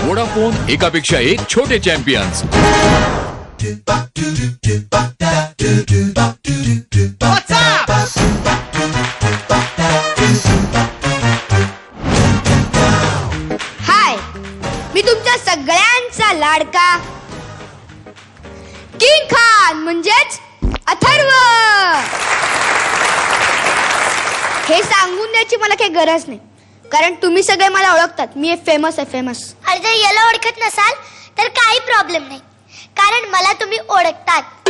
Vodafone एकापेक्षा एक छोटे चॅम्पियन्स. हाय, मी तुमच्या सगळ्यांचा लाडका किंग खान म्हणजेच अथर्व. हे सांगून द्यायची मला काही गरज नाही, कारण तुम्ही सगळे मला ओळखतात. मी फेमस आहे, फेमस. अरे जर याला ओळखत नसाल तर काही प्रॉब्लेम नाही, कारण मला तुम्ही ओळखतात.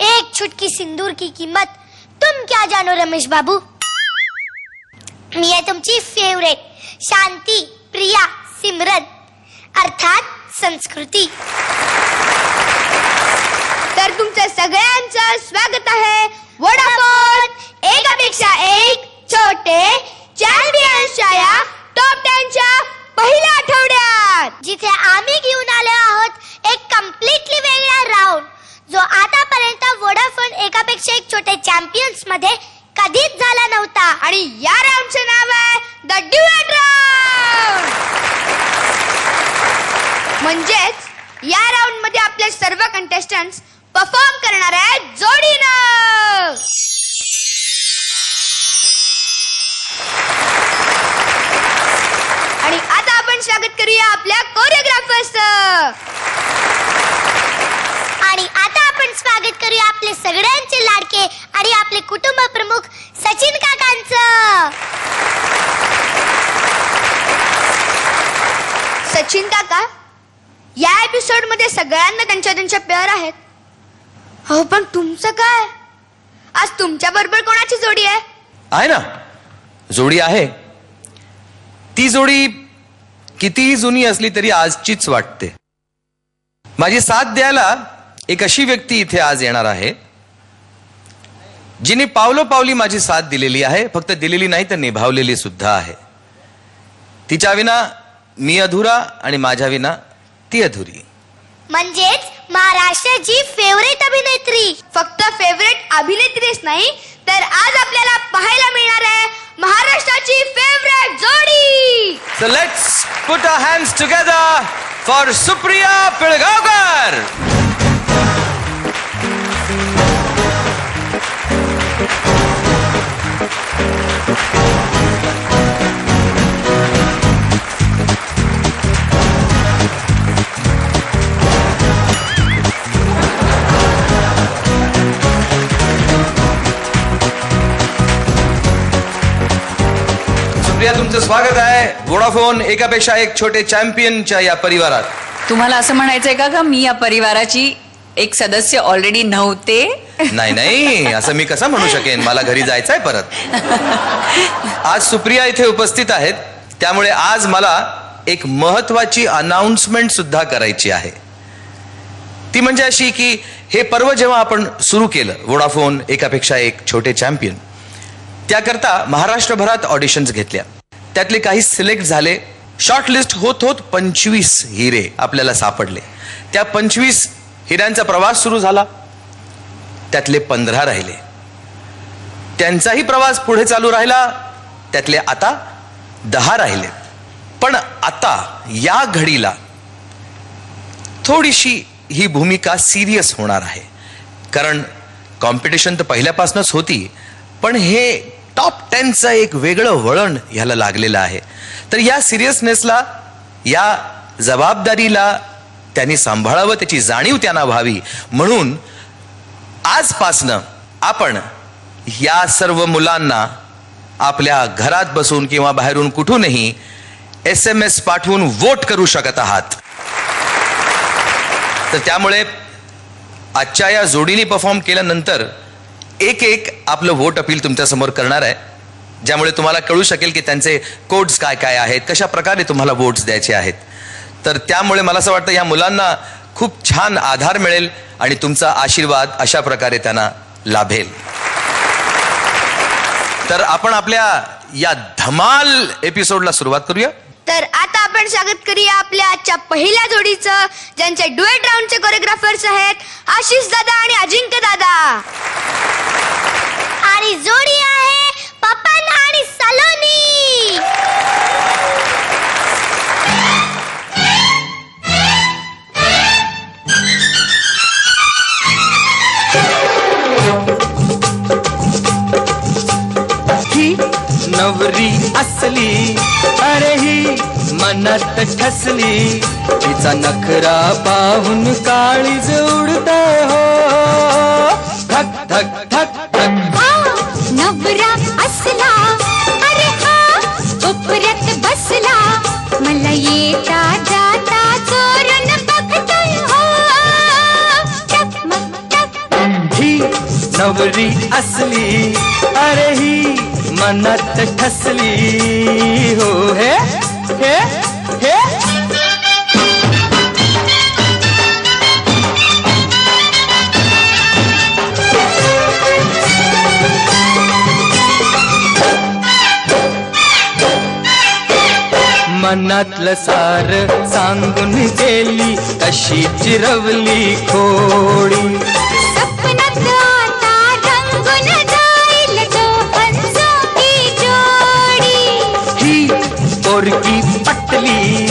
एक चुटकी सिंदूर की कीमत तुम क्या जानो रमेश बाबू. मी आहे तुमची फेवरेट शांती प्रिया सिमरन अर्थात संस्कृती. तर तुमच्या सगळ्यांचं स्वागत आहे वोडाफोन एकापेक्षा एक छोटे चॅम्पियन्सच्या या टॉप 10 च्या पहिल्या आठवड्यात, जिथे आम्ही घेऊन आलो आहोत एक कम्प्लिटली वेगळा राऊंड, जो आतापर्यंत वोडाफोन एकापेक्षा एक छोटे चॅम्पियन्स मध्ये कधीच झाला नव्हता. आणि या राऊंडचे नाव आहे द ड्युएट राऊंड. म्हणजेच या राऊंड मध्ये आपले सर्व कंटेस्टंट्स परफॉर्म करणार आहेत जोडीनं. आणि आता आपण स्वागत करूया आपल्या कोरिओग्राफर्सचं. आणि आता आपण स्वागत करूया आपले सगळ्यांचे लाडके आणि आपले कुटुंब प्रमुख सचिन काकांचं. सचिन काका, या एपिसोड मध्ये सगळ्यांना त्यांच्या पेअर आहेत. हो, पण तुमचं काय? आज तुमच्या बरोबर कोणाची जोडी आहे? आहे ना, जोडी आहे. ती जोडी कितीही जुनी असली तरी आजचीच वाटते. माझी साथ द्यायला एक अशी व्यक्ती इथे आज येणार आहे, जिने पावलोपावली माझी साथ दिलेली आहे. फक्त दिलेली नाही तर निभावलेली सुद्धा आहे. तिच्या विना मी अधुरा आणि माझ्या विना ती अधुरी. म्हणजेच महाराष्ट्राची फेवरेट अभिनेत्री. फक्त फेवरेट अभिनेत्रीच नाही, तर आज आपल्याला पाहायला मिळणार आहे महाराष्ट्राची फेवरेट जोडी. So let's put our hands together for Supriya Pilgaonkar. तुमचं स्वागत आहे वोडाफोन एकापेक्षा एक छोटे चॅम्पियनच्या या परिवारात. तुम्हाला असं म्हणायचंय का मी या परिवाराची एक सदस्य ऑलरेडी नव्हते? नाही नाही, असं मी कसं म्हणू शकेन. मला घरी जायचंय परत. आज सुप्रिया इथे उपस्थित आहेत, त्यामुळे आज मला एक महत्वाची अनाउन्समेंट सुद्धा करायची आहे. ती म्हणजे अशी की हे पर्व जेव्हा आपण सुरू केलं, वोडाफोन एकापेक्षा एक छोटे चॅम्पियन, त्याकरता महाराष्ट्रभरात ऑडिशन्स घेतल्या. त्यातले काही सिलेक्ट झाले. शॉर्टलिस्ट होत होत 25 हिरे आपल्याला सापडले. त्या 25 हिऱ्यांचा प्रवास सुरू झाला. त्यातले 15 राहिले. त्यांचाही प्रवास पुढे चालू राहिला. त्यातले आता 10 राहिले. पण आता या घडीला थोडीशी ही भूमिका सिरियस होणार आहे, कारण कॉम्पिटिशन तर पहिल्यापासूनच होती, पण हे टॉप 10चं एक वेगळं वळण ह्याला लागलेलं आहे. तर या सिरियसनेसला, या जबाबदारीला त्यांनी सांभाळावं, त्याची जाणीव त्यांना व्हावी, म्हणून आजपासनं आपण या सर्व मुलांना आपल्या घरात बसून किंवा बाहेरून कुठूनही SMS पाठवून वोट करू शकत आहात. तर त्यामुळे आजच्या या जोडीने परफॉर्म केल्यानंतर एक आपलं वोट अपील तुमच्या समोर करणार आहे, ज्यामुळे तुम्हाला कळू शकेल की त्यांचे कोड्स काय काय आहेत, कशा प्रकारे तुम्हाला वोट्स द्यायचे आहेत. तर त्यामुळे मला असं वाटतं या मुलांना खूप छान आधार मिळेल आणि तुमचा आशीर्वाद अशा प्रकारे त्यांना लाभेल. तर आपण आपल्या या धमाल एपिसोडला सुरुवात करूया. तर आता आपण स्वागत करूया आपल्या आजच्या पहिल्या जोडीचं, ज्यांचे ड्युएट राऊंडचे कोरिओग्राफर्स आहेत आशिष दादा आणि अजिंक्य दादा. आणि जोडी आहे पपन आणि सलोनी. मनात ठसली तिचा नखरा पाहून काळीज उडते हो धक धक धक धक नवरा असला अरे हा उपरत बसला मला येता जाता चोरून बघतोय हो टकमक टकमक ही नवरी असली अरे ही मनात ठसली हो हे हे हे मनातलं सार सांगून गेली कशी चिरवली खोडी सपनात आता रंगून जाईल दोघांचं ही जोडी ही पोरगी पटली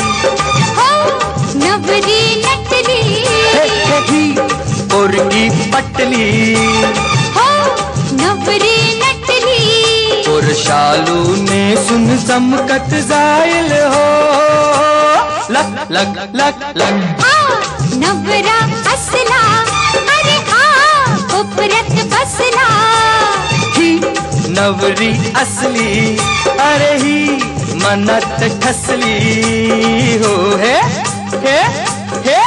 हो नवरी नटली ही पोरगी पटली हो नवरी नटली और शालूने सुन चमकत जाईल हो लक लक लक लक नवरा असला अरे हा उपरत बसला ही नवरी असली अरे ही मनात ठसली हो हे हे हे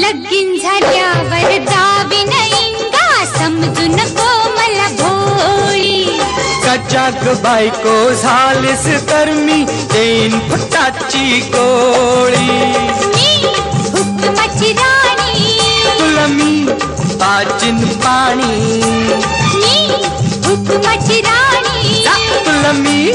लगीन झाल्यावर जावी नईंगा समजू नको मला भोळी सजाग बायको झालीस तर मी देईन फुटाची गोळी मी हुकमाची राणी तुला मी पाचिन पाणी मी हुकमाची राणी तुला मी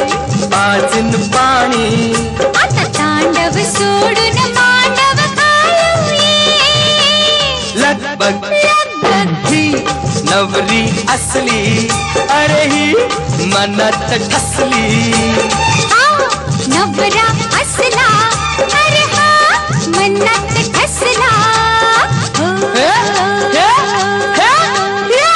पाचिन पाणी आता तांडव सोडून मांडव खाऊ ये लगबग लगबग ही नवरी असली अरे ही मनात ठसली नवरा असला अरे हा मनात ठसला हे, हे, हे, या.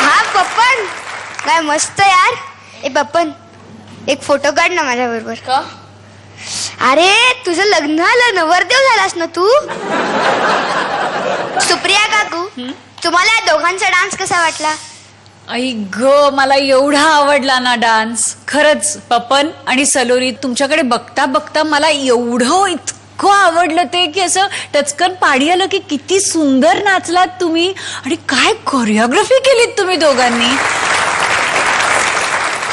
हा पप्पन काय मस्त यार. ए पप्पन एक फोटो काढ ना माझ्या बरोबर. का अरे तुझं लग्न झालं नवरदेव झालास ना तू. सुप्रिया काकू तुम्हाला या दोघांचा डान्स कसा वाटला. आई ग मला एवढा आवडला ना डान्स. खरंच पपन आणि सलोनी तुमच्याकडे बघता बघता मला एवढं इतकं आवडलं ते की असं टचकन पाडी आलं की किती सुंदर नाचलात तुम्ही आणि काय कोरिओग्राफी केलीत तुम्ही दोघांनी.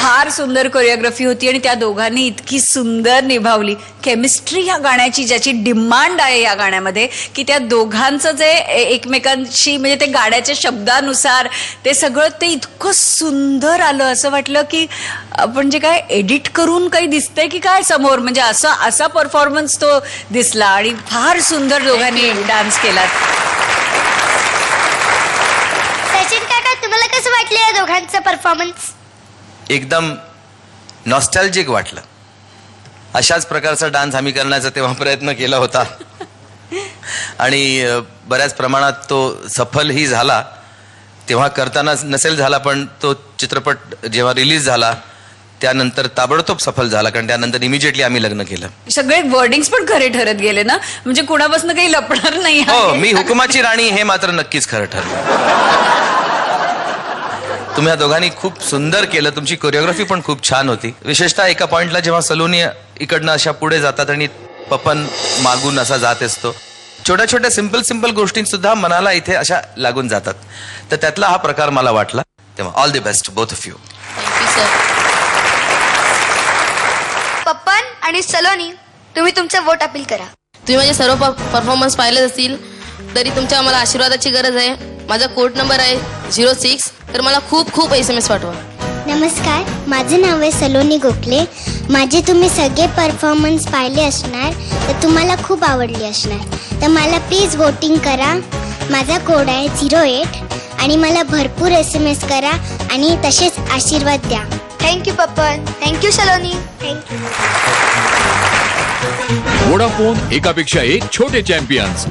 फार सुंदर कोरिओग्राफी होती आणि त्या दोघांनी इतकी सुंदर निभावली. केमिस्ट्री या गाण्याची ज्याची डिमांड आहे या गाण्यामध्ये की त्या दोघांचं जे एकमेकांशी म्हणजे ते गाण्याच्या शब्दानुसार ते सगळं ते इतकं सुंदर आलं. असं वाटलं की आपण जे काय एडिट करून काही दिसतंय की काय समोर म्हणजे असा परफॉर्मन्स तो दिसला आणि फार सुंदर दोघांनी डान्स केला. सचिन काका तुम्हाला कसं वाटलं या दोघांचं परफॉर्मन्स. एकदम नॉस्टॅल्जिक वाटलं. अशाच प्रकारचा डान्स आम्ही करण्याचा तेव्हा प्रयत्न केला होता आणि बऱ्याच प्रमाणात तो सफलही झाला. तेव्हा करताना नसेल झाला पण तो चित्रपट जेव्हा रिलीज झाला त्यानंतर ताबडतोब सफल झाला कारण त्यानंतर इमिजिएटली आम्ही लग्न केलं. सगळे वर्डिंग्स पण खरे ठरत गेले ना म्हणजे कुणापासून काही लपणार नाही. हो मी हुकुमाची राणी हे मात्र नक्कीच खरं ठरलं. तुम्ही या दोघांनी खूप सुंदर केलं. तुमची कोरिओग्राफी पण खूप छान होती. विशेषतः एका पॉइंटला जेव्हा सलोनी इकडनं अशा पुढे जातात आणि पपन मागून असा जात असतो. छोट्या छोट्या सिंपल गोष्टी सुद्धा मनाला इथे अशा लागून जातात. तर त्यातला हा प्रकार मला वाटला. तेव्हा all the best both of you. Pappan आणि सलोनी, तुम्ही तुमचं वोट अपील करा. तुम्ही माझे सर्व परफॉर्मन्स पाहिले असतील तरी तुमच्या मला आशीर्वादाची गरज आहे. माझा कोड नंबर आहे 06. तर मला खूप खूप SMS पाठवा. नमस्कार, माझं नाव आहे सलोनी गोखले. माझे तुम्ही सगळे परफॉर्मन्स पाहिले असणार तर तुम्हाला खूप आवडली असणार. तर मला प्लीज वोटिंग करा. माझा कोड आहे 08 आणि मला भरपूर SMS करा आणि तसेच आशीर्वाद द्या. Thank you Pappan. Thank you Saloni. Thank you. Vodafone, एकापेक्षा एक छोटे चॅम्पियन्स.